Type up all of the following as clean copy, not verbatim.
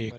1،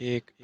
1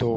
2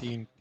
3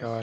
4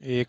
1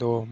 2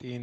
3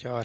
4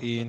3،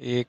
1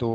2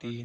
3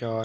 4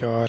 4،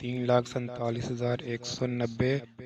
3,47,190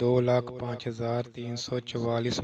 2,05,344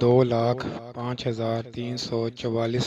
2,05,344